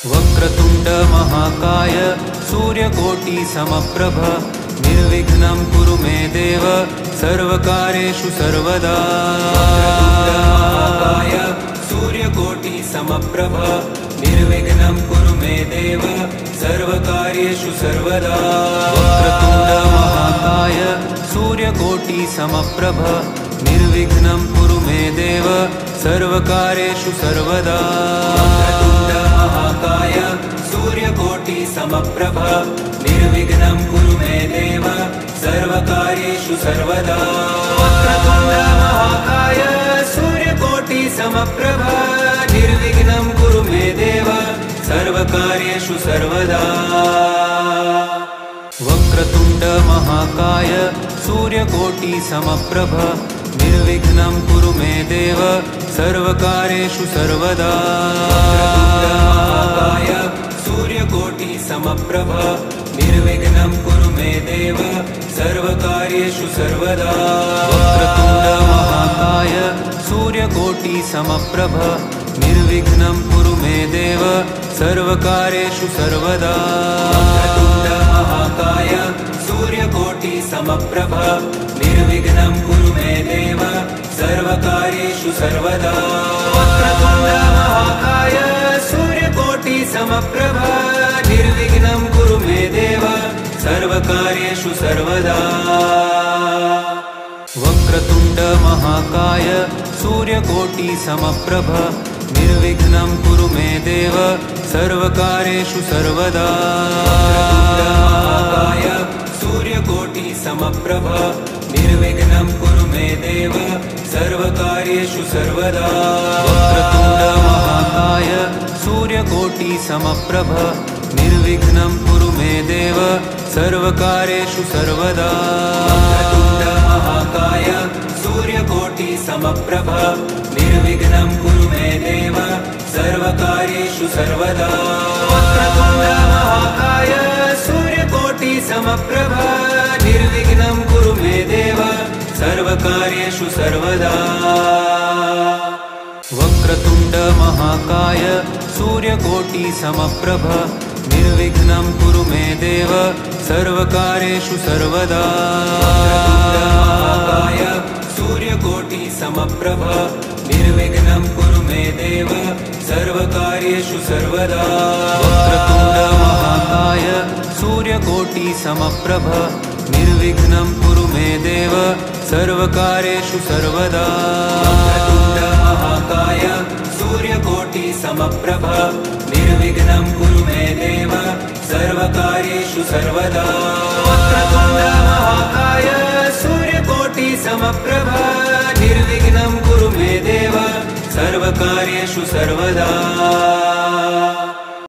वक्रतुण्ड महाकाय सूर्यकोटि समप्रभ निर्विघ्नं कुरु मे देव सर्वकार्येषु सर्वदा। महाकाय सूर्यकोटि समप्रभ निर्विघ्नं कुरु मे देव सर्वकार्येषु सर्वदा। वक्रतुण्ड महाकाय सूर्यकोटि समप्रभ निर्विघ्नं कुरु मे देव सर्वकार्येषु सर्वदा। महाकाय सूर्यकोटि समप्रभ निर्विघ्नं कुरु मे देव सर्वकार्येषु सर्वदा। वक्रतुण्ड महाकाय सूर्यकोटि समप्रभ निर्विघ्नं कुरु मे देव सर्वकार्येषु सर्वदा। वक्रतुण्ड महाकाय सूर्यकोटि समप्रभ निर्विघ्नं कुरु मे देव सर्वकार्येषु सर्वदा। महाकाय सूर्यकोटि समप्रभ निर्विघ्नं कुरु मे देव सर्वकार्येषु सर्वदा। वक्रतुण्ड महाकाय सूर्यकोटि समप्रभ निर्विघ्नं कुरु मे देव सर्वकार्येषु सर्वदा। वक्रतुण्ड महाकाय सूर्यकोटि समप्रभ निर्विघ्नं कुरु मे देव सर्वकार्येषु सर्वदा। वक्रतुण्ड महाकाय सूर्यकोटि समप्रभ निर्विघ्नं कुरु मे देव सर्वकार्येषु सर्वदा। वक्रतुण्ड महाकाय सूर्यकोटि समप्रभ निर्विघ्नं कुरु मे देव सर्वकार्येषु सर्वदा। महाकाय सूर्यकोटि समप्रभ निर्विघ्नं कुरु मे देव सर्वकार्येषु सर्वदा। वक्रतुण्ड महाकाय सूर्यकोटि समप्रभ निर्विघ्नं कुरु मे देव सर्वकार्येषु सर्वदा। वक्रतुण्ड महाकाय सूर्यकोटि समप्रभ निर्विघ्नं कुरु मे देव सर्वकार्येषु सर्वदा। वक्रतुण्ड महाकाय सूर्यकोटि समप्रभ निर्विघ्नं कुरु मे देव सर्वकार्येषु सर्वदा। वक्रतुण्ड महाकाय सूर्यकोटि समप्रभ निर्विघ्नं कुरु मे देव सर्वकार्येषु सर्वदा। महाकाय सूर्यकोटि समप्रभ निर्विघ्नं कुरु मे देव सर्वकार्येषु सर्वदा। वक्रतुण्ड महाकाय सूर्यकोटि समप्रभ निर्विघ्नं कुरु मे देव सर्वकार्येषु सर्वदा। वक्रतुण्ड महाकाय सूर्यकोटि समप्रभ निर्विघ्नं कुरु मे देव सर्वकार्येषु सर्वदा। वक्रतुण्ड महाकाय सूर्यकोटि समप्रभ निर्विघ्नं कुरु मे देव सर्वकार्येषु सर्वदा।